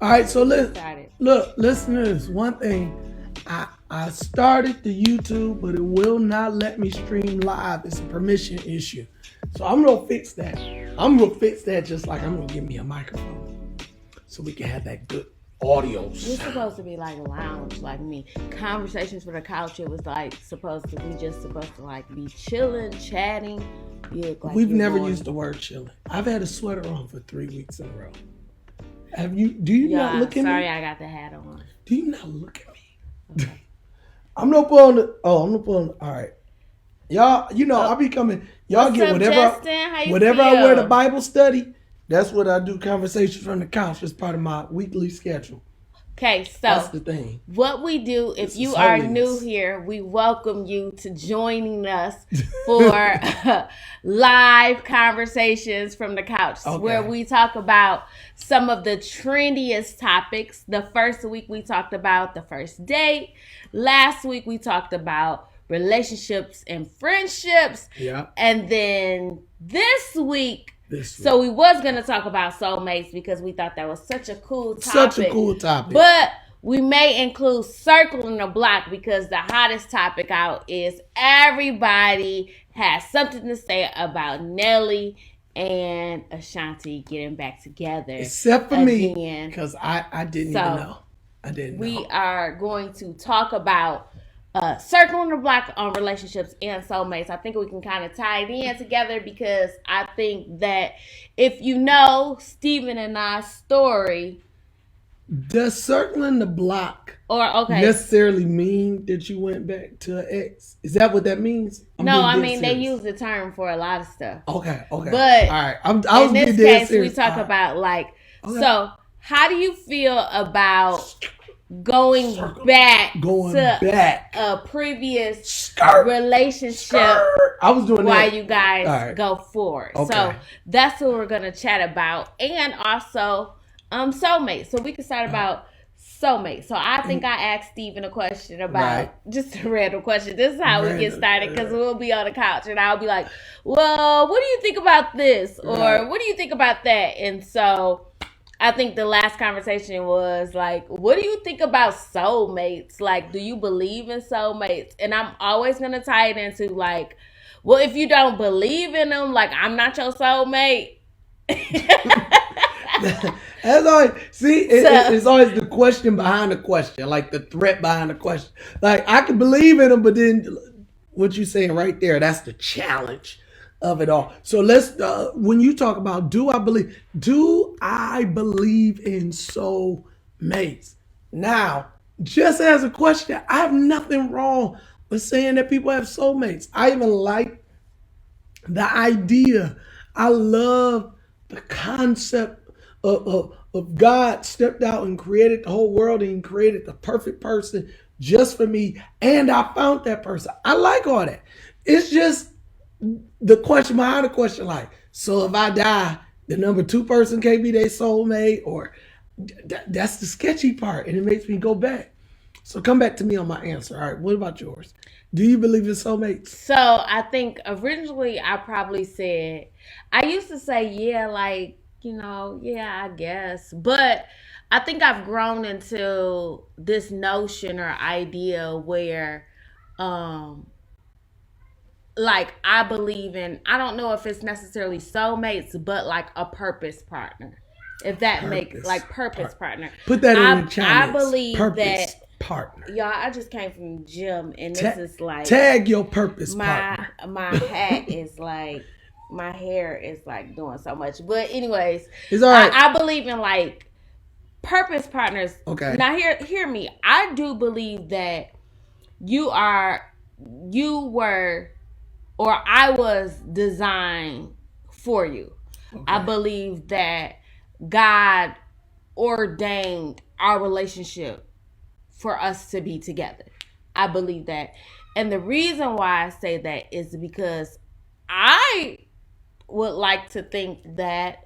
All right, so Started. look, listen to this. One thing, I started the YouTube, but it will not let me stream live. It's a permission issue. So I'm gonna fix that. I'm gonna fix that just like I'm gonna give me a microphone so we can have that good audio We're sound. supposed to be like lounge, like me. Conversations for the couch. It was like supposed to be just supposed to like be chilling, chatting. You look like We've you're never going- used the word chilling. I've had a sweater on for 3 weeks in a row. Have you? Do you not Yeah, look at sorry, me? I got the hat on. Do you not look at me? Okay. I'm gonna put on the. Oh, I'm gonna put on. All right, y'all. You know I'll be coming. Y'all What's get up, whatever. Justin? How you Whatever I feel? wear to Bible study. That's what I do. Conversations from the couch as part of my weekly schedule. Okay, so That's the thing. what we do, if This you is are holiness. new here, we welcome you to joining us for live conversations from the couch, Okay. where we talk about some of the trendiest topics. The first week we talked about the first date. Last week we talked about relationships and friendships. Yeah. And then this week, This so we was going to talk about soulmates because we thought that was such a cool topic. such a cool topic. But we may include circling the block because the hottest topic out is everybody has something to say about Nelly and Ashanti getting back together. Except for me, again. because I didn't So, even know. I didn't know. We are going to talk about circling the block on relationships and soulmates. I think we can kind of tie it in together because I think that if you know Stephen and I's story, Does circling the block okay. necessarily mean that you went back to an ex? Is that what that means? I'm No, being I dead mean, they serious. use the term for a lot of stuff. Okay. But all right. I was in this being dead case, we serious. talk All right. about like, Okay. so how do you feel about going back Going to back. a previous Skirt. relationship Skirt. I was doing while that. you guys All right. go forward? Okay. So that's what we're going to chat about. And also soulmates. So we can start about soulmates. So I think I asked Steven a question about Right. just a random question. This is how we get Random. started because we'll be on the couch and I'll be like, well, what do you think about this? Or Right. what do you think about that? And so I think the last conversation was like, what do you think about soulmates? Like, do you believe in soulmates? And I'm always going to tie it into like, well, if you don't believe in them, like, I'm not your soulmate. As always, see, So- it's always the question behind the question, like the threat behind the question. Like I can believe in them, but then what you saying right there, that's the challenge of it all. So let's when you talk about do I believe in soulmates? Now, just as a question, I have nothing wrong with saying that people have soulmates. I even like the idea. I love the concept of God stepped out and created the whole world and created the perfect person just for me. And I found that person. I like all that. It's just the question behind the question, like, so if I die, the number 2 person can't be their soulmate, or that's the sketchy part, and it makes me go back. So come back to me on my answer. All right, what about yours? Do you believe in soulmates? So I think originally I probably said, I used to say, yeah, like, you know, yeah, I guess. But I think I've grown into this notion or idea where, like, I believe in, I don't know if it's necessarily soulmates, but like a purpose partner. If that makes, like, purpose partner. Put that in I the comments. I believe purpose that, partner. y'all, I just came from the gym and this is like. Tag your purpose partner. My hat is like, my hair is like doing so much. But anyways, It's all right. I believe in like purpose partners. Okay. Now hear me. I do believe that you were, or I was designed for you. Okay. I believe that God ordained our relationship for us to be together. I believe that. And the reason why I say that is because I would like to think that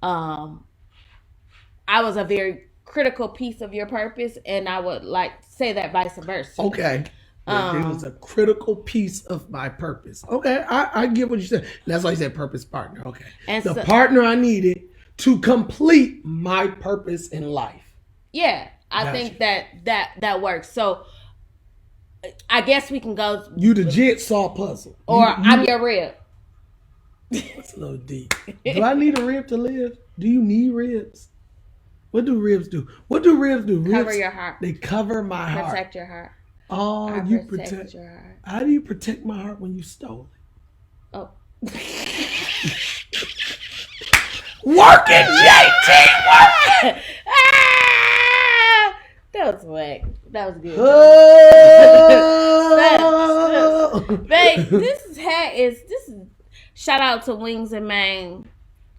I was a very critical piece of your purpose, and I would like to say that vice versa. Okay. It was a critical piece of my purpose. Okay, I get what you said. That's why you said purpose partner. Okay. And the so- partner I needed to complete my purpose in life. Yeah, I think that works. So I guess we can go. You the jigsaw puzzle. Or I'm your rib. That's a little deep. Do I need a rib to live? Do you need ribs? What do ribs do? What do ribs do? Cover Ribs, your heart. they cover my heart. Protect your heart. Oh, I you protect your heart. How do you protect my heart when you stole it? Oh. Working, JT, working. That was whack. That was good. Oh. Babe, this is shout out to Wings and Main,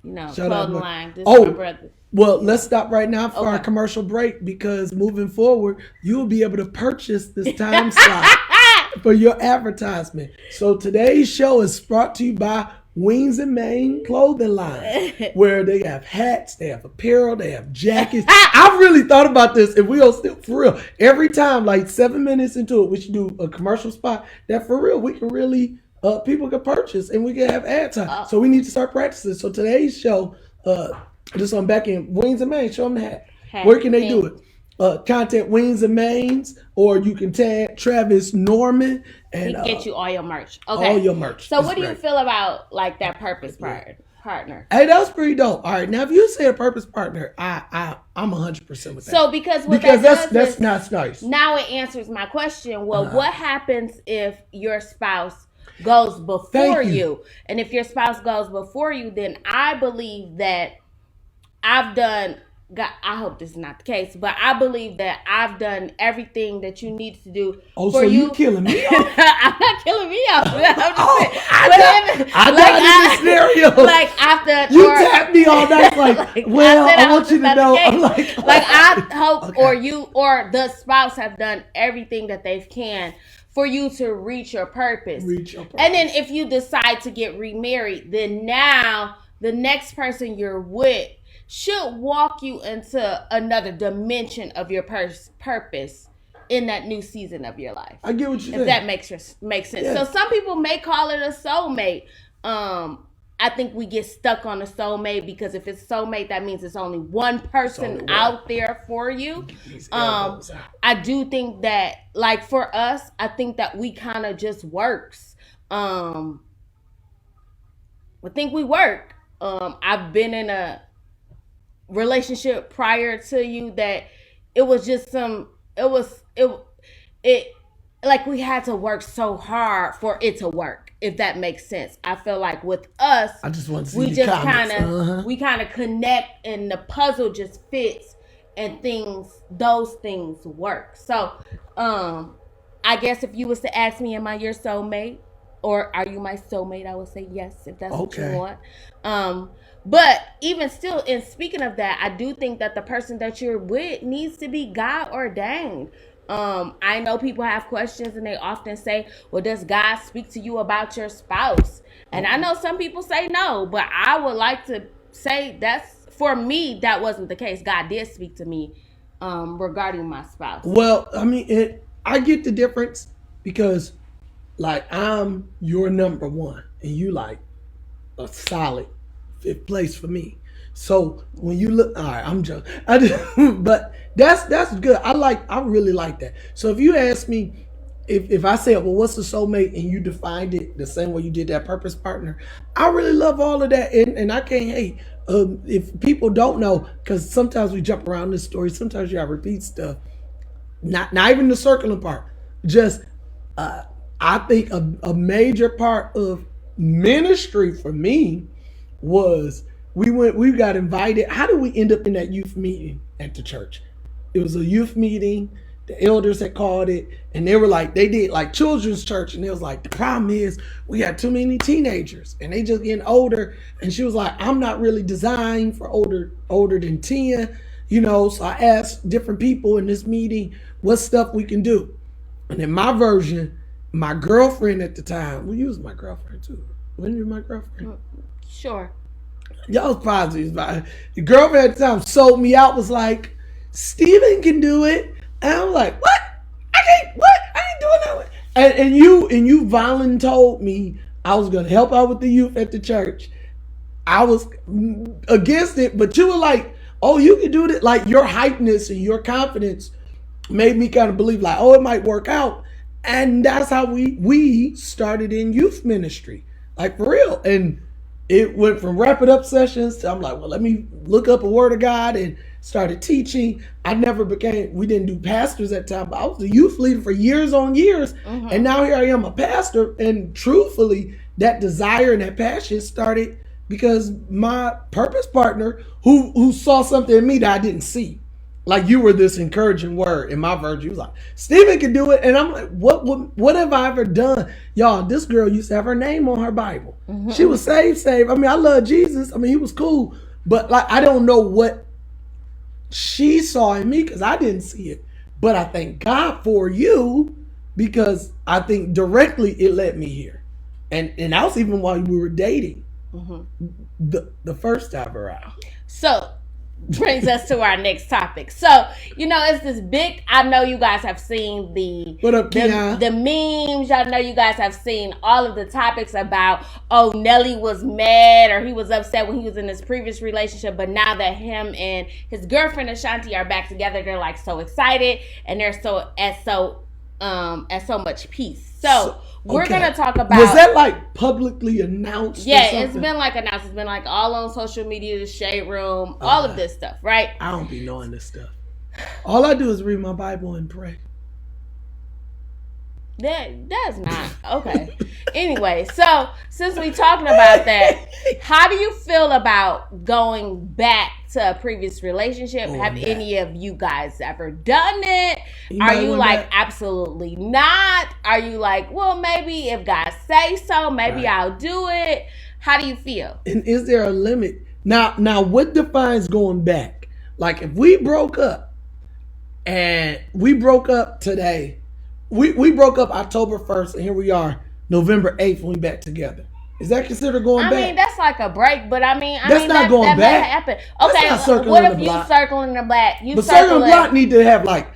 clothing line. This is my brother. Well, let's stop right now for our commercial break, because moving forward, you will be able to purchase this time slot for your advertisement. So today's show is brought to you by Wings and Main clothing line, where they have hats, they have apparel, they have jackets. I've really thought about this, and we'll still, for real, every time, like 7 minutes into it, we should do a commercial spot that for real, we can really, people can purchase and we can have ad time. So we need to start practicing. So today's show, just on back in Wings and Main, show them the hat. Where can they do it? Contact Wings and Mains, or you can tag Travis Norman, and he can get you all your merch. Okay, all your merch. So, what do you feel about like that purpose partner? Hey, that was pretty dope. All right, now if you say a purpose partner, I'm 100% with that. So because that's not nice. Now it answers my question. Well, what happens if your spouse goes before you? And if your spouse goes before you, then I believe that I hope this is not the case, but I believe that I've done everything that you need to do for you. You killing me off? I'm not killing me off. I got in this scenario. Like after you tap me all night, like I want you to know. I'm like I hope or you or the spouse have done everything that they can for you to reach your purpose. And then if you decide to get remarried, then now the next person you're with should walk you into another dimension of your purpose in that new season of your life. I get what you're saying. If that makes sense. Yeah. So some people may call it a soulmate. I think we get stuck on a soulmate because if it's soulmate, that means it's only one person out there for you. I do think that, like for us, I think that we kind of just works. I think we work. I've been in a relationship prior to you that it was just like we had to work so hard for it to work, if that makes sense. I feel like with us, I just want to see we kind of connect, and the puzzle just fits, and those things work. So I guess if you was to ask me, am I your soulmate or are you my soulmate, I would say yes, if that's what you want. But even still, in speaking of that, I do think that the person that you're with needs to be God ordained. I know people have questions and they often say, well, does God speak to you about your spouse? And I know some people say no, but I would like to say for me, that wasn't the case. God did speak to me regarding my spouse. Well, I mean, I get the difference because like I'm your number one and you like a solid fifth place for me. So when you look, all right, I'm joking. But that's good. I really like that. So if you ask me, if I say, well, what's a soulmate, and you defined it the same way you did that purpose partner, I really love all of that, and I can't hate. If people don't know, because sometimes we jump around this story, sometimes you gotta repeat stuff. Not even the circling part. Just I think a major part of ministry for me was we got invited. How did we end up in that youth meeting at the church? It was a youth meeting. The elders had called it, and they did like children's church, and it was like, the problem is we got too many teenagers and they just getting older. And she was like, I'm not really designed for older than 10, so I asked different people in this meeting what stuff we can do. And in my version, my girlfriend at the time, you was my girlfriend too. When you my girlfriend? Sure. Y'all was positive about it. The girlfriend at the time sold me out, was like, Steven can do it. And I'm like, what? I can't, what? I ain't doing that. And you violently told me I was going to help out with the youth at the church. I was against it, but you were like, oh, you can do that. Like your hypeness and your confidence made me kind of believe like, oh, it might work out. And that's how we started in youth ministry, like for real. And it went from wrap it up sessions to I'm like, well, let me look up a word of God and started teaching. We didn't do pastors at the time, but I was a youth leader for years on years. Mm-hmm. And now here I am a pastor. And truthfully, that desire and that passion started because my purpose partner who saw something in me that I didn't see. Like you were this encouraging word in my virtue. He was like, Stephen can do it. And I'm like, what have I ever done? Y'all, this girl used to have her name on her Bible. Mm-hmm. She was saved. I mean, I love Jesus. I mean, he was cool. But like, I don't know what she saw in me because I didn't see it. But I thank God for you because I think directly it led me here. And that was even while we were dating. Mm-hmm. The first time around. So brings us to our next topic. So, it's this big, I know you guys have seen the memes. Y'all know you guys have seen all of the topics about, oh, Nelly was mad or he was upset when he was in his previous relationship, but now that him and his girlfriend Ashanti are back together, they're like so excited and they're at so much peace. So we're gonna talk about. Was that like publicly announced? Yeah, it's been like announced. It's been like all on social media, the Shade Room, all of this stuff, right? I don't be knowing this stuff. All I do is read my Bible and pray. That's not okay. Anyway, so since we talking about that, how do you feel about going back to a previous relationship? Have any of you guys ever done it? Are you like absolutely not? Are you like, well, maybe if God say so, maybe I'll do it? How do you feel? And is there a limit? Now what defines going back? Like if we broke up and we broke up today. We broke up October 1st, and here we are, November 8th, when we back together. Is that considered going back? I mean, that's like a break, but that's not going back. That happen. Okay, what if you circling the block? Circling the block need to have like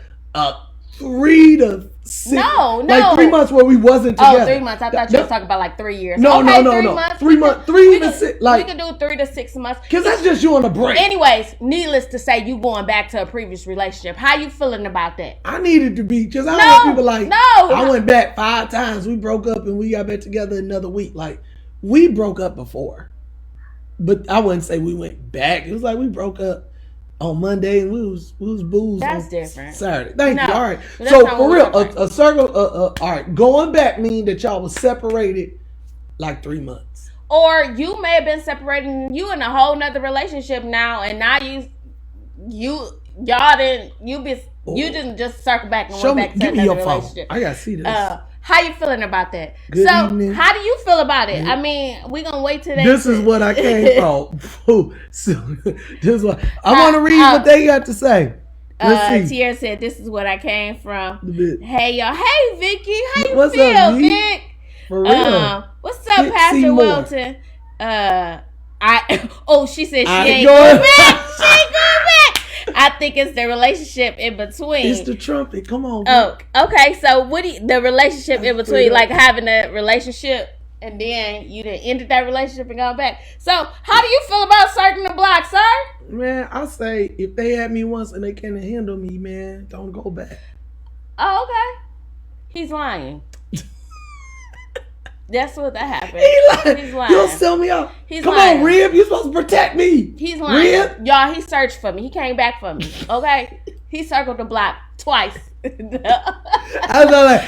3 to 6. No. Like 3 months where we wasn't together. Oh, 3 months. I thought you were talking about like 3 years. No. 3 months. 3 months. 3 to 6. Like we can do 3 to 6 months. Because that's just you on a break. Anyways, needless to say, you going back to a previous relationship. How you feeling about that? I needed to be, because I don't want people like, I went back 5 times. We broke up and we got back together another week. Like, we broke up before. But I wouldn't say we went back. It was like we broke up on Monday and we was booze. That's different. Saturday. Thank you. All right. So for real, a circle. All right. Going back mean that y'all was separated like 3 months. Or you may have been separated and you in a whole nother relationship now, and now you didn't just circle back and went back to another relationship. I gotta see this. How you feeling about that? Good evening. How do you feel about it? I mean, we gonna wait till this is what I came from. So this is what I want to read what they got to say. Let's see. Tierra said, "This is what I came from." Hey y'all, hey Vicky, how you what's feel, up, Vic? For real. What's up, Pastor Wilton? She said she ain't going going back. She ain't going back. I think it's the relationship in between. It's the trumpet. Come on. Oh, okay. So the relationship in between, like having a relationship and then you done ended that relationship and gone back. So how do you feel about circling the block, sir? Man, I say if they had me once and they can't handle me, man, don't go back. Oh, okay. He's lying. That's what that happened. He's lying. You don't sell me out. Come lying. on, Rib. You're supposed to protect me. He's lying. Rib? Y'all, he searched for me. He came back for me. Okay? He circled the block twice. I was like,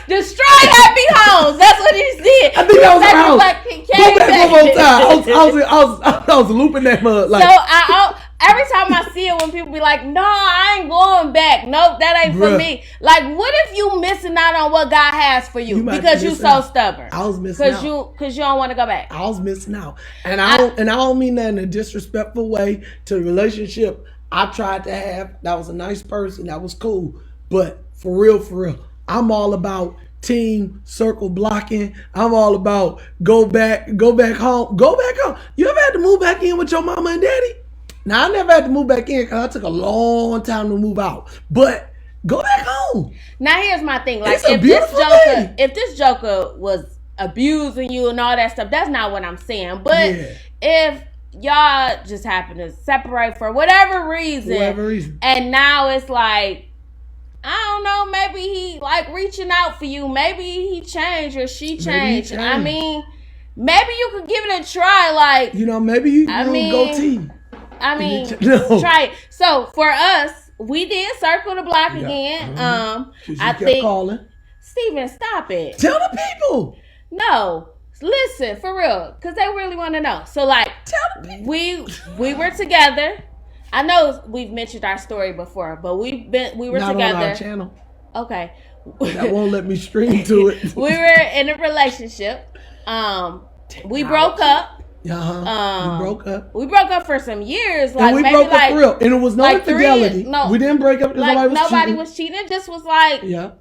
destroy happy homes. That's what he did. I think that was around. Like he came back one more time. I was looping that mud. Like, so every time I see it when people be like, no, I ain't going back. Nope, that ain't for me. Like, what if you missing out on what God has for you because you so stubborn? I was missing out. Because you don't want to go back. I was missing out. And I don't mean that in a disrespectful way to the relationship I tried to have. That was a nice person. That was cool. But for real, I'm all about team circle blocking. I'm all about go back home. You ever had to move back in with your mama and daddy? Now, I never had to move back in because I took a long time to move out. But go back home. Now, here's my thing. Like, if this joker was abusing you and all that stuff, that's not what I'm saying. But if y'all just happen to separate for whatever reason. And now it's like, I don't know, maybe he like reaching out for you. Maybe he changed or she changed. I mean, maybe you could give it a try. Like, maybe you can go tea. Try it. So for us, we did circle the block again. I think calling. Steven, stop it. Tell the people. No. Listen, for real, because they really want to know. So, like, tell the people. We were together. I know we've mentioned our story before, but we were Not together. On our channel. Okay. That won't let me stream to it. We were in a relationship. We broke up. We broke up. We broke up for some years. Like, and we maybe broke up for real. And it was no infidelity. No, we didn't break up because nobody was cheating. It just was like, it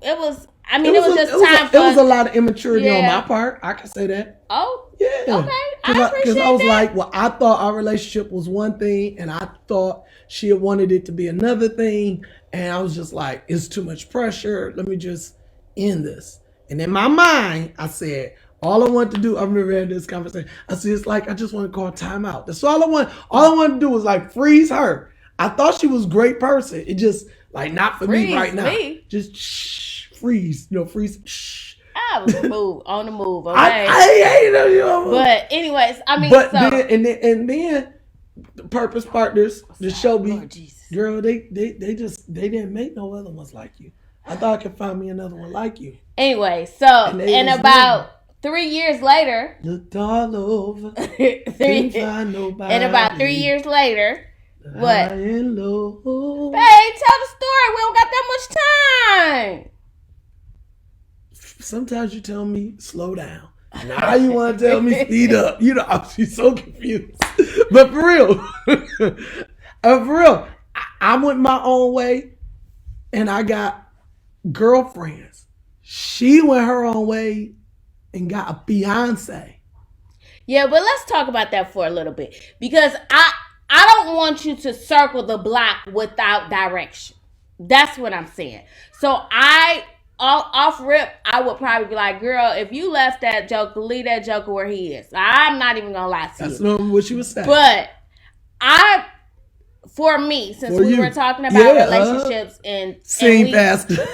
was. I mean, it was just time. It was a lot of immaturity on my part. I can say that. Oh, yeah. Okay, I appreciate that. Because I was like, well, I thought our relationship was one thing, and I thought she had wanted it to be another thing, and I was just like, it's too much pressure. Let me just end this. And in my mind, I said, all I want to do, I remember having this conversation. I said, it's like, I just want to call time out. That's all I want. All I want to do was like freeze her. I thought she was a great person. It just like, not for me right now. Just freeze, freeze. Shh. I was on the move. Okay. I hate them. But anyways, I mean, then the Purpose Partners, the show me, girl, they didn't make no other ones like you. I thought I could find me another one like you. Anyway, so and about 3 years later, looked all over, couldn't find nobody. And about 3 years later, what? High and low. Hey, tell the story. We don't got that much time. Sometimes you tell me slow down. Now you want to tell me speed up. I'm so confused. But for real, I went my own way, and I got girlfriends. She went her own way and got a fiance. Yeah, but let's talk about that for a little bit, because I don't want you to circle the block without direction. That's what I'm saying. So off rip, I would probably be like, girl, if you left that joker, leave that joker where he is. I'm not even gonna lie to you. That's not what you was saying. But for me, since we were talking about relationships and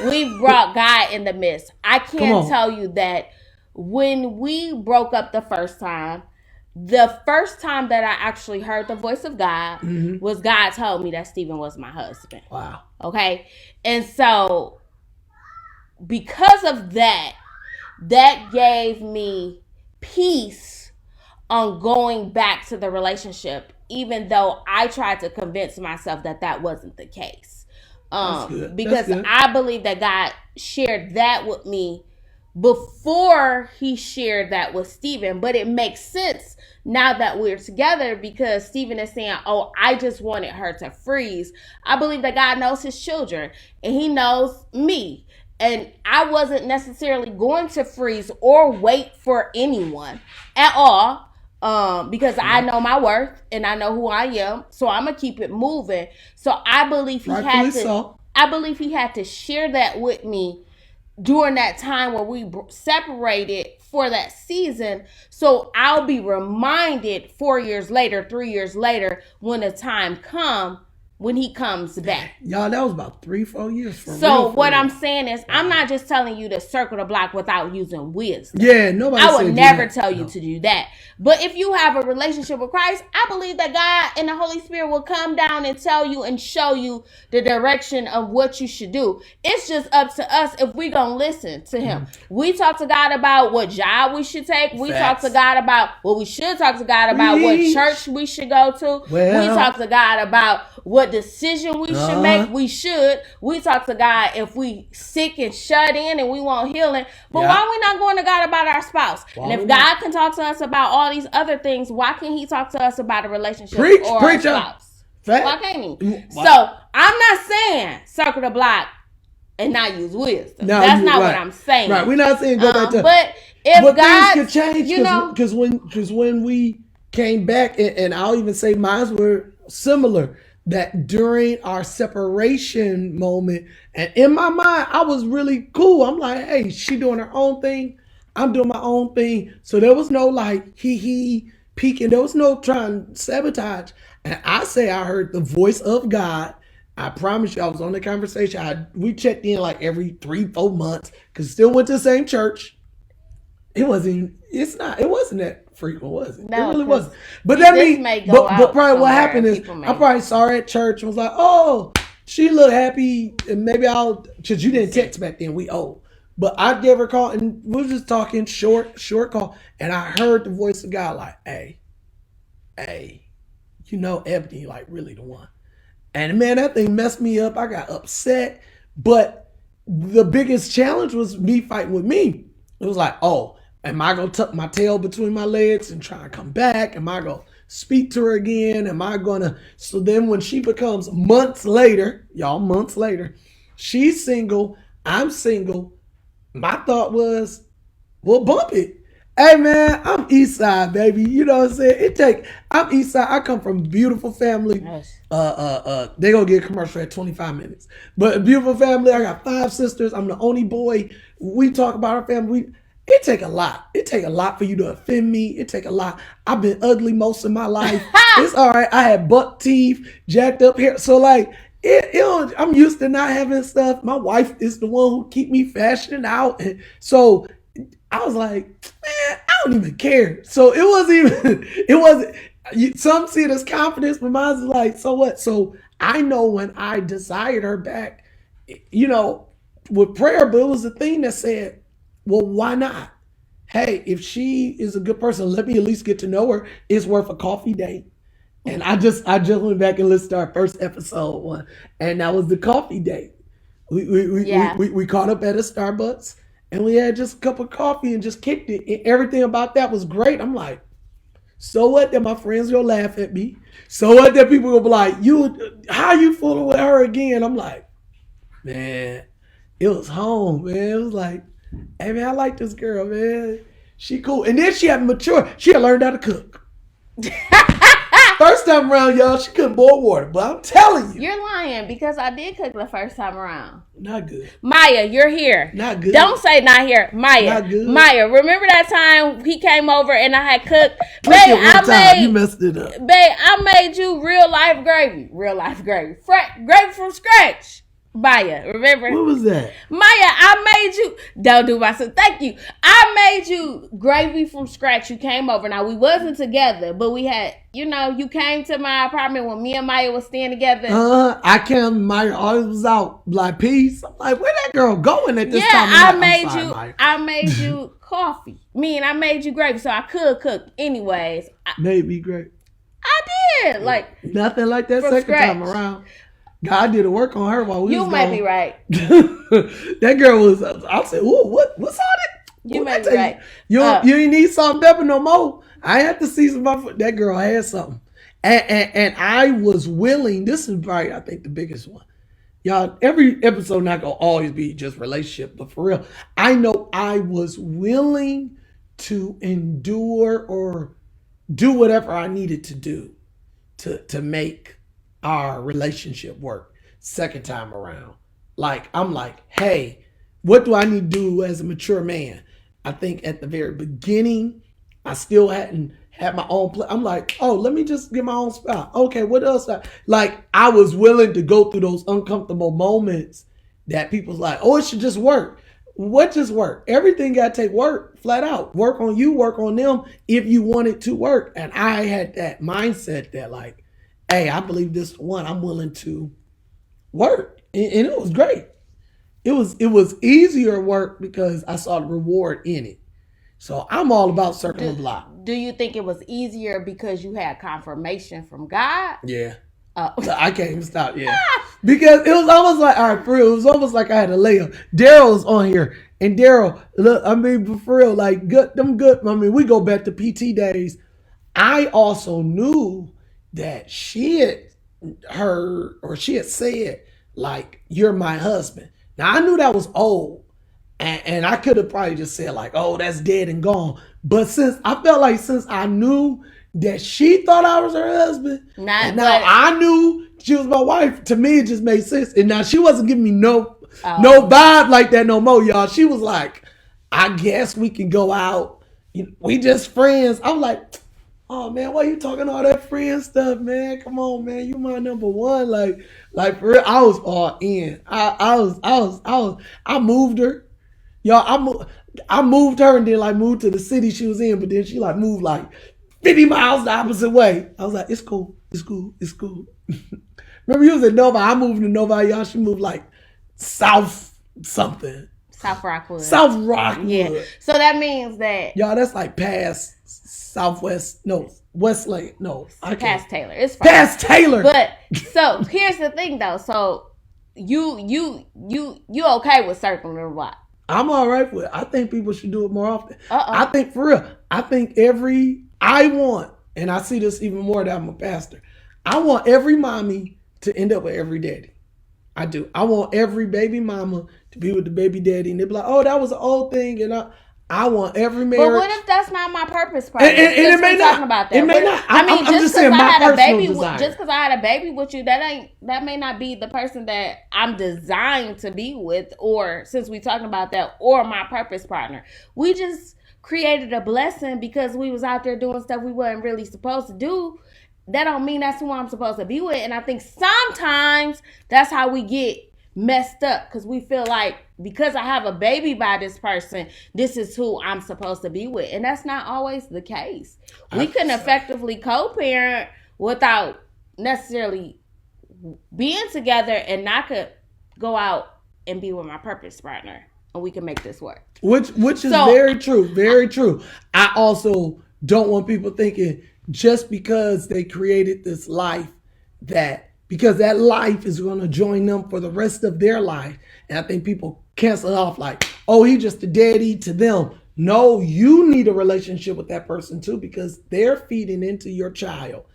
we brought God in the midst, I can tell you that when we broke up the first time that I actually heard the voice of God was God told me that Stephen was my husband. Wow. Okay. And so because of that gave me peace on going back to the relationship, even though I tried to convince myself that wasn't the case. Because I believe that God shared that with me before he shared that with Stephen. But it makes sense now that we're together, because Stephen is saying, oh, I just wanted her to freeze. I believe that God knows his children and he knows me. And I wasn't necessarily going to freeze or wait for anyone at all, because I know my worth and I know who I am. So I'm gonna keep it moving. So I believe he had to share that with me during that time where we separated for that season. So I'll be reminded 4 years later, 3 years later, when the time comes, when he comes back. Y'all, that was about 3-4 years. So what I'm saying is, I'm not just telling you to circle the block without using wisdom. Yeah, nobody. I would never tell you to do that. But if you have a relationship with Christ, I believe that God and the Holy Spirit will come down and tell you and show you the direction of what you should do. It's just up to us if we gonna listen to him. We talk to God about what job we should take. We talk to God about what we should talk to God about, what church we should go to. We talk to God about what decision we should make. We talk to God if we sick and shut in and we want healing. But why are we not going to God about our spouse? And if God can talk to us about all these other things, why can't he talk to us about a relationship or our spouse? Why can't he? So I'm not saying circle the block and not use wisdom. No, that's not what I'm saying. Right, we're not saying go back to. But if God, things could change, because when we came back, and I'll even say mine were similar. That during our separation moment, and in my mind, I was really cool. I'm like, hey, she doing her own thing. I'm doing my own thing. So there was no like, he, peeking. There was no trying to sabotage. And I say I heard the voice of God. I promise you, I was on the conversation. We checked in like every 3-4 months because still went to the same church. It wasn't. It's not. It wasn't that frequent, was it? No, it really wasn't. But that means. But probably what happened is I probably saw her at church and was like, oh, she looked happy, and maybe because you didn't text back then. We old. But I gave her a call and we were just talking short call, and I heard the voice of God like, hey, Ebony, like really the one. And man, that thing messed me up. I got upset. But the biggest challenge was me fighting with me. It was like, oh, am I going to tuck my tail between my legs and try and come back? Am I going to speak to her again? Am I going to? So then when she becomes months later, she's single, I'm single. My thought was, well, bump it. Hey man, I'm East Side, baby. You know what I'm saying? I'm East Side. I come from a beautiful family. Nice. They gonna get a commercial at 25 minutes. But a beautiful family. I got 5 sisters. I'm the only boy. We talk about our family. It take a lot. It take a lot for you to offend me. It take a lot. I've been ugly most of my life. It's all right. I had buck teeth, jacked up hair. So like, I'm used to not having stuff. My wife is the one who keep me fashioning out. And so I was like, man, I don't even care. So it wasn't, some see it as confidence, but mine's like, so what? So I know when I desired her back, with prayer, but it was a thing that said, well, why not? Hey, if she is a good person, let me at least get to know her. It's worth a coffee date. And I just went back and listened to our first episode one, and that was the coffee date. We caught up at a Starbucks. And we had just a cup of coffee and just kicked it. And everything about that was great. I'm like, so what that my friends gonna laugh at me? So what that people gonna be like, how you fooling with her again? I'm like, man, it was home, man. It was like, hey man, I like this girl, man. She cool. And then she had matured. She had learned how to cook. First time around, y'all, she couldn't boil water. But I'm telling you. You're lying because I did cook the first time around. Not good. Maya, you're here. Not good. Don't say not here. Maya. Not good. Maya, remember that time he came over and I had cooked? Babe, you messed it up. Babe, I made you real life gravy. Real life gravy. Gravy from scratch. Maya, remember? What was that? Maya, I made you. Don't do myself. Thank you. I made you gravy from scratch. You came over. Now, we wasn't together, but we had, you came to my apartment when me and Maya was staying together. I came, Maya always was out like peace. I'm like, where that girl going at this time? I made you coffee. I made you gravy, so I could cook anyways. Made me great. I did. Like nothing like that second time around. God did a work on her while we was gone. You might be right. That girl was, I said, ooh, what's on it? You might be right. You ain't need salt and pepper no more. I had to season my food. That girl had something. And I was willing, this is probably, I think, the biggest one. Y'all, every episode not going to always be just relationship, but for real, I know I was willing to endure or do whatever I needed to do to make our relationship work second time around. Like, I'm like, hey, what do I need to do as a mature man? I think at the very beginning, I still hadn't had my own I'm like, oh, let me just get my own spot. Okay, what else? I was willing to go through those uncomfortable moments that people's like, oh, it should just work. What just work? Everything got to take work, flat out. Work on you, work on them if you want it to work. And I had that mindset that like, hey, I believe this one. I'm willing to work. And it was great. It was easier work because I saw the reward in it. So I'm all about circling the block. Do you think it was easier because you had confirmation from God? Yeah. I can't even stop. Yeah. Because it was almost like, all right, for real, it was almost like I had a layup. Daryl's on here. And Daryl, look, for real, like good. We go back to PT days. I also knew that she had said, like, you're my husband. Now, I knew that was old. And I could have probably just said, like, oh, that's dead and gone. But since I knew that she thought I was her husband, I knew she was my wife, to me, it just made sense. And now she wasn't giving me no vibe like that no more, y'all. She was like, I guess we can go out. We just friends. I'm like, Oh man, why you talking all that friend stuff, man? Come on, man. You my number one. Like for real, I was all in. I moved her. Y'all, I moved her and then like moved to the city she was in, but then she like moved like 50 miles the opposite way. I was like, it's cool, it's cool, it's cool. Remember you was in Nova, I moved to Nova, y'all, she moved like south something. South Rockwood. South Rockwood. Yeah. So that means that y'all, that's like past Southwest, no, Westlake, no. Past Taylor. It's fine. Past Taylor. But so here's the thing though. So you okay with circling the block? I'm all right with it. I think people should do it more often. I think for real. I think I want, and I see this even more that I'm a pastor. I want every mommy to end up with every daddy. I do. I want every baby mama to be with the baby daddy, and they be like, "Oh, that was an old thing," and I want every marriage. But what if that's not my purpose? And it may not. About that. It may not. I mean, I'm just saying my personal desire. Just because I had a baby with you, that may not be the person that I'm designed to be with, or since we talking about that, or my purpose partner. We just created a blessing because we was out there doing stuff we wasn't really supposed to do. That don't mean that's who I'm supposed to be with. And I think sometimes that's how we get messed up, because we feel like because I have a baby by this person, this is who I'm supposed to be with. And that's not always the case. We can effectively co-parent without necessarily being together, and I could go out and be with my purpose partner and we can make this work. Which is very true. Very true. I also don't want people thinking just because they created this life because that life is going to join them for the rest of their life. And I think people cancel it off like, oh, he just a daddy to them. No, you need a relationship with that person too, because they're feeding into your child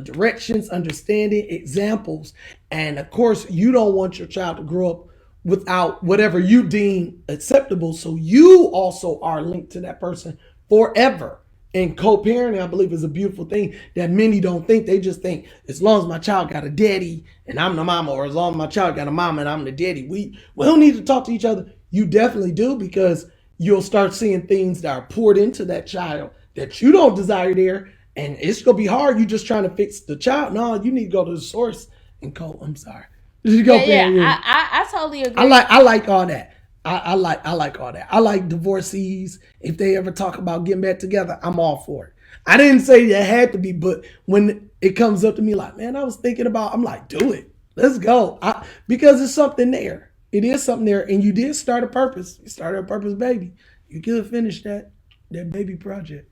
directions, understanding, examples. And of course, you don't want your child to grow up without whatever you deem acceptable. So you also are linked to that person forever. And co-parenting, I believe, is a beautiful thing that many don't think. They just think as long as my child got a daddy and I'm the mama, or as long as my child got a mama and I'm the daddy, we don't need to talk to each other. You definitely do, because you'll start seeing things that are poured into that child that you don't desire there. And it's going to be hard. You just trying to fix the child. No, you need to go to the source and I'm sorry. I totally agree. I like all that. I like all that. I like divorcees. If they ever talk about getting back together, I'm all for it. I didn't say it had to be, but when it comes up to me like, man, I was thinking about, I'm like, do it. Let's go. Because it's something there. It is something there. And you did start a purpose. You started a purpose, baby. You could have finished that baby project.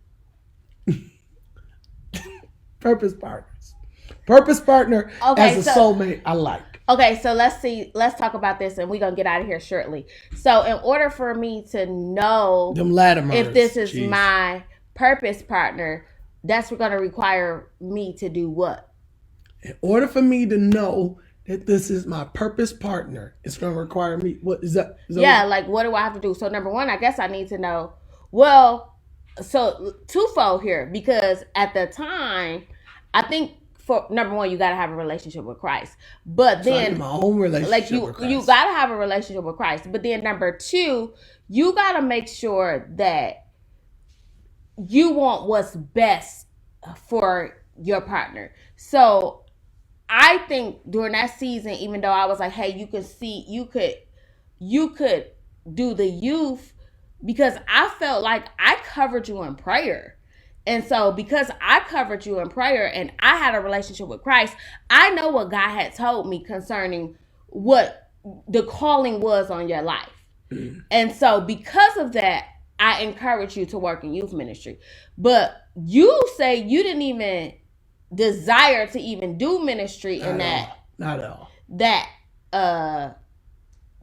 Purpose partners. Purpose partner as a soulmate, I like. Okay, so let's talk about this, and we're going to get out of here shortly. So in order for me to know if this is my purpose partner, that's going to require me to do what? In order for me to know that this is my purpose partner, it's going to require me, what is that? What do I have to do? So number one, I guess I need to know, well, so twofold here, because at the time, I think, for number one, you got to have a relationship with Christ. But then my own relationship with Christ. You got to have a relationship with Christ. But then number two, you got to make sure that you want what's best for your partner. So I think during that season, even though I was like, hey, you could do the youth, because I felt like I covered you in prayer. And so because I covered you in prayer and I had a relationship with Christ, I know what God had told me concerning what the calling was on your life. And so because of that, I encourage you to work in youth ministry. But you say you didn't even desire to even do ministry in that. Not at all. That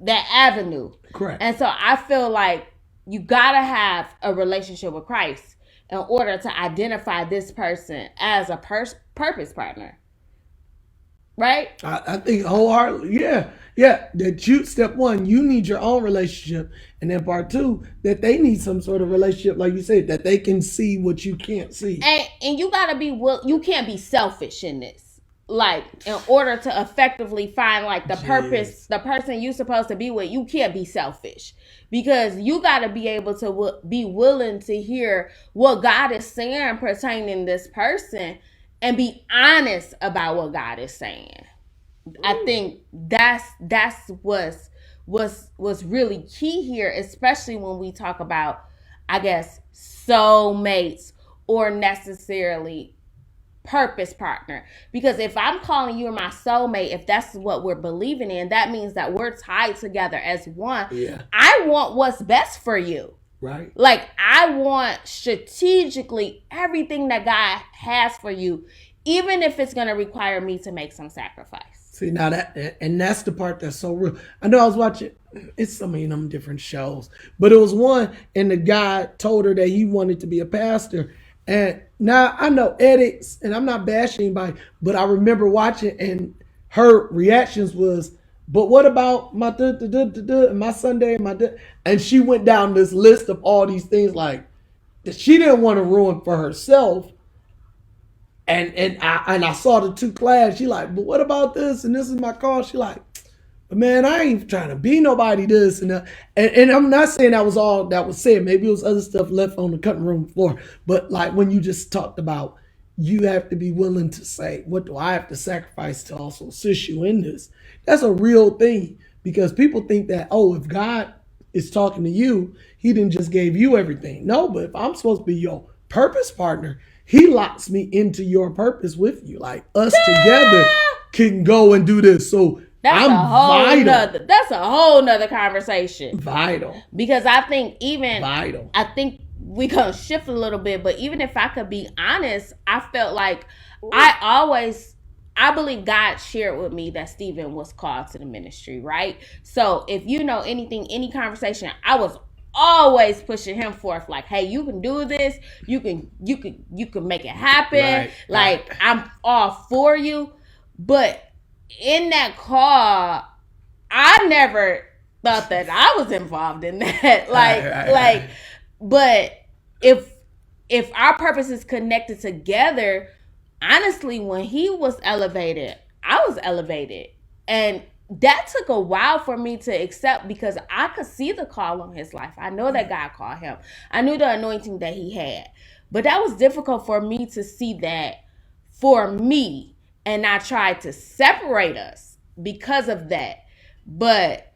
avenue. Correct. And so I feel like you got to have a relationship with Christ in order to identify this person as a purpose partner. Right? I think wholeheartedly, yeah. That step one, you need your own relationship. And then part two, that they need some sort of relationship, like you said, that they can see what you can't see. And you gotta be, you can't be selfish in this. like in order to effectively find like the purpose, the person you're supposed to be with, you can't be selfish, because you got to be able to be willing to hear what God is saying pertaining this person and be honest about what God is saying. I think that's what's really key here, especially when we talk about, I guess, soulmates or necessarily purpose partner. Because if I'm calling you my soulmate, if that's what we're believing in, that means that we're tied together as one. Yeah. I want what's best for you. Right. Like, I want strategically everything that God has for you, even if it's going to require me to make some sacrifice. See, now that's the part that's so real. I know I was watching, it's so many of them different shows, but it was one, and the guy told her that he wanted to be a pastor. And now I know edits, and I'm not bashing anybody, but I remember watching, and her reactions was, but what about my my Sunday and my and she went down this list of all these things like that she didn't want to ruin for herself. And I saw the two class. She like, but what about this? And this is my call. She like, but man, I ain't trying to be nobody this and that. And I'm not saying that was all that was said. Maybe it was other stuff left on the cutting room floor. But like when you just talked about, you have to be willing to say, what do I have to sacrifice to also assist you in this? That's a real thing, because people think that, oh, if God is talking to you, he didn't just gave you everything. No, but if I'm supposed to be your purpose partner, he locks me into your purpose with you. Like us together can go and do this. So that's a whole nother conversation. Vital. Because I think even vital. I think we gonna shift a little bit, but even if I could be honest, I felt like I believe God shared with me that Stephen was called to the ministry, right? So if you know anything, any conversation, I was always pushing him forth, like, hey, you can do this, you can make it happen, right, like right. I'm all for you. But in that call, I never thought that I was involved in that. But if our purpose is connected together, honestly, when he was elevated, I was elevated. And that took a while for me to accept, because I could see the call on his life. I know that God called him. I knew the anointing that he had. But that was difficult for me to see that for me. And I tried to separate us because of that. But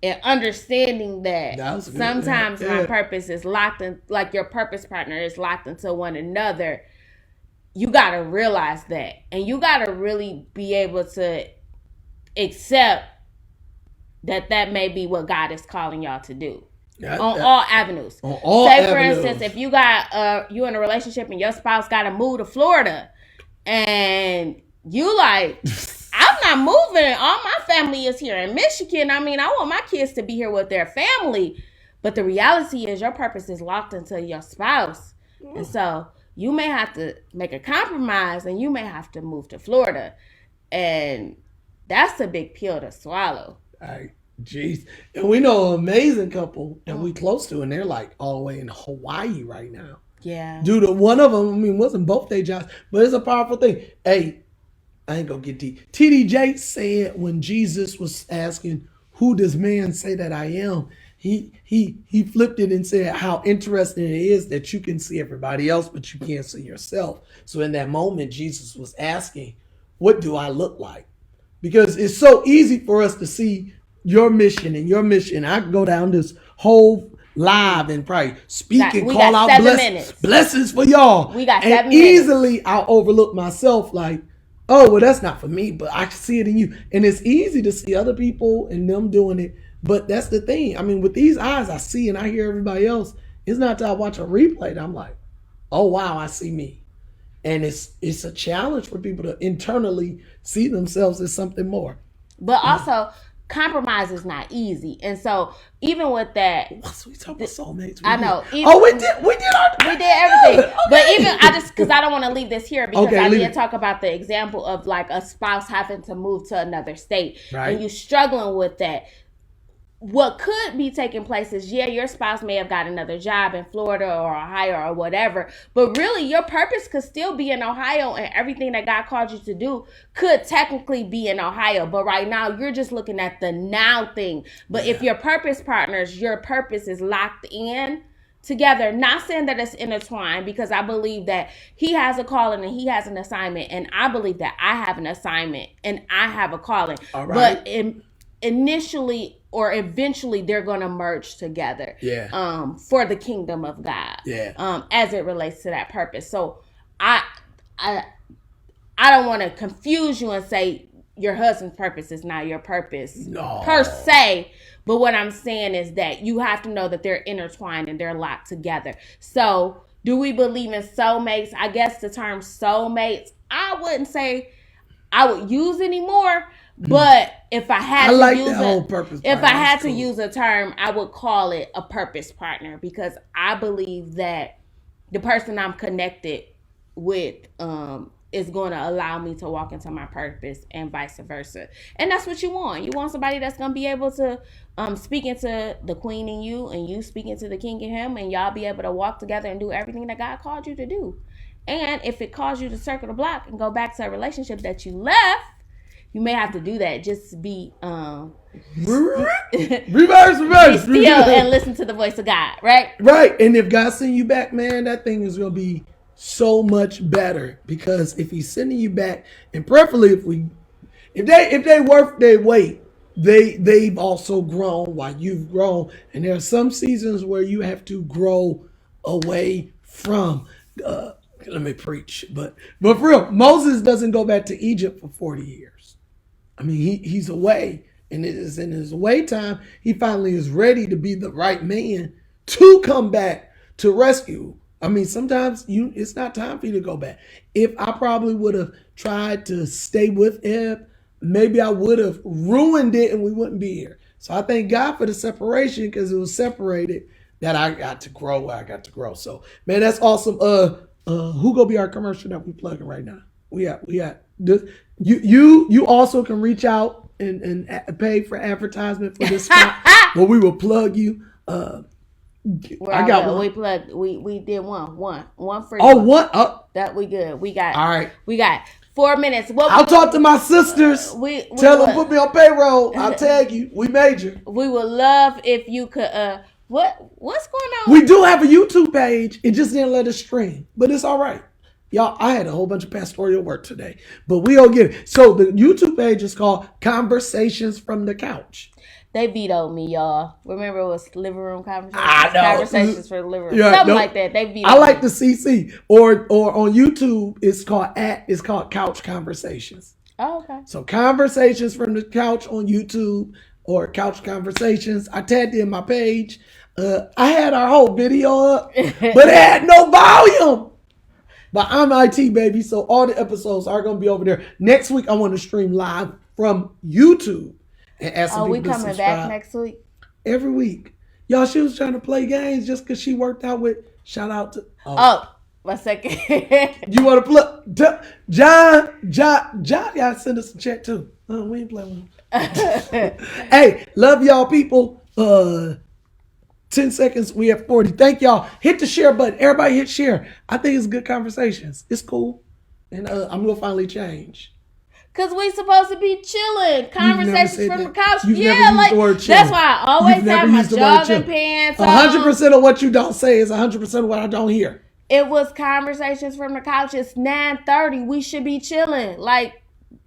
in understanding that sometimes my purpose is locked in, like your purpose partner is locked into one another, you got to realize that. And you got to really be able to accept that may be what God is calling y'all to do on all avenues. On all Say, for avenues. Instance, if you got you in a relationship and your spouse got to move to Florida, and you like, I'm not moving. All my family is here in Michigan. I mean, I want my kids to be here with their family. But the reality is your purpose is locked into your spouse. And so you may have to make a compromise, and you may have to move to Florida. And that's a big pill to swallow. Jeez. And we know an amazing couple that we close to, and they're like all the way in Hawaii right now. Yeah. Due to one of them, I mean, wasn't both their jobs, but it's a powerful thing. Hey, I ain't gonna get deep. TD Jakes said when Jesus was asking, who does man say that I am? He flipped it and said how interesting it is that you can see everybody else, but you can't see yourself. So in that moment, Jesus was asking, what do I look like? Because it's so easy for us to see your mission and your mission. I can go down this whole live and probably speak and call out blessings for y'all. We got 7 minutes. Easily I'll overlook myself like, oh, well, that's not for me, but I can see it in you. And it's easy to see other people and them doing it. But that's the thing. I mean, with these eyes, I see and I hear everybody else. It's not till I watch a replay that I'm like, oh, wow, I see me. And it's a challenge for people to internally see themselves as something more. But also, compromise is not easy. And so, even with that... We talk about soulmates. I know. We did everything. Okay. But even, because I don't want to leave this here, because I did talk about the example of like a spouse having to move to another state. Right. And you struggling with that. what could be taking place is, your spouse may have got another job in Florida or Ohio or whatever, but really your purpose could still be in Ohio, and everything that God called you to do could technically be in Ohio. But right now you're just looking at the now thing. But if your purpose partners, your purpose is locked in together, not saying that it's intertwined, because I believe that he has a calling and he has an assignment, and I believe that I have an assignment and I have a calling. All right. But initially or eventually they're going to merge together. For the kingdom of God. As it relates to that purpose. So I don't want to confuse you and say your husband's purpose is not your purpose per se. But what I'm saying is that you have to know that they're intertwined and they're locked together. So do we believe in soulmates? I guess the term soulmates, I wouldn't say I would use anymore. But if I had to use a term, I would call it a purpose partner, because I believe that the person I'm connected with is going to allow me to walk into my purpose, and vice versa. And that's what you want. You want somebody that's going to be able to speak into the queen in you, and you speak into the king in him, and y'all be able to walk together and do everything that God called you to do. And if it calls you to circle the block and go back to a relationship that you left, you may have to do that. Just be reverse be still and listen to the voice of God, right? Right. And if God send you back, man, that thing is gonna be so much better, because if he's sending you back, and preferably if they worth their weight, they've also grown while you've grown. And there are some seasons where you have to grow away from let me preach, but for real, Moses doesn't go back to Egypt for 40 years. I mean, he's away, and it is in his away time, he finally is ready to be the right man to come back to rescue. I mean, sometimes it's not time for you to go back. If I probably would have tried to stay with Eb, maybe I would have ruined it and we wouldn't be here. So I thank God for the separation, because it was separated that I got to grow where I got to grow. So, man, that's awesome. Who gonna be our commercial that we plugging right now? We got this. You also can reach out and pay for advertisement for this spot, but we will plug you. I got one. We plugged. We did one free. Oh, one. That we good. We got. All right. We got 4 minutes. I'll talk to my sisters. Tell them put me on payroll. I'll tag you. We major. We would love if you could. What's going on? We do have a YouTube page. It just didn't let us stream, but it's all right. Y'all, I had a whole bunch of pastoral work today, but we all get it. So the YouTube page is called Conversations from the Couch. They vetoed me, y'all. Remember, it was living room conversations. I know. Conversations for the living room, something like that. They vetoed. I like the CC, or on YouTube, it's called Couch Conversations. Oh, okay. So Conversations from the Couch on YouTube, or Couch Conversations. I tagged it in my page. I had our whole video up, but it had no volume. But I'm IT, baby, so all the episodes are going to be over there. Next week, I want to stream live from YouTube. And ask some people to subscribe. We coming back next week? Every week. Y'all, she was trying to play games just because she worked out with, shout out to... One second. You want to play? John, y'all send us a check too. We ain't playing with him. Hey, love y'all people. 10 seconds, we have 40. Thank y'all. Hit the share button. Everybody hit share. I think it's good conversations. It's cool. And I'm going to finally change. Because we supposed to be chilling. Conversations from the couch. That's why I always have my jogging pants on. 100% of what you don't say is 100% of what I don't hear. It was conversations from the couch. It's 9:30. We should be chilling. Like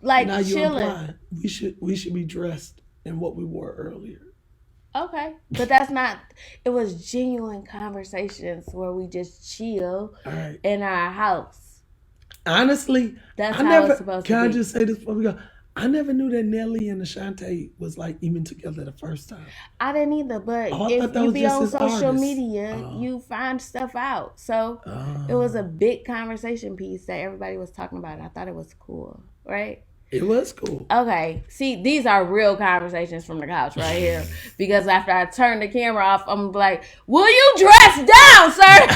now chilling. We should be dressed in what we wore earlier. Okay, but that's not. It was genuine conversations where we just chill in our house. Honestly, that's how it's supposed to be. Can I just say this before we go? I never knew that Nelly and Ashante was like even together the first time. I didn't either, but if you be on social media, you find stuff out. So it was a big conversation piece that everybody was talking about. And I thought it was cool, right? It was cool. Okay. See, these are real conversations from the couch right here. Because after I turn the camera off, I'm like, will you dress down, sir?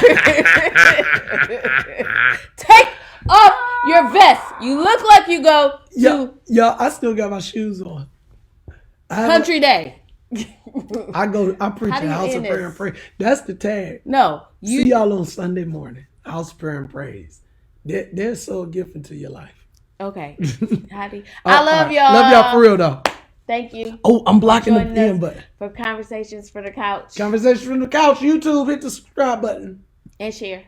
Take off your vest. You look like you go to... Yeah, I still got my shoes on. Country day. I preach How do a you house of end prayer this? and praise. That's the tag. No, See y'all on Sunday morning. House of prayer and praise. They're so a gift into your life. Okay. How do you, I love y'all. Love y'all for real though. Thank you. Oh, I'm blocking the Joining end us button. for Conversations for the Couch. Conversation from the couch. YouTube, hit the subscribe button. And share.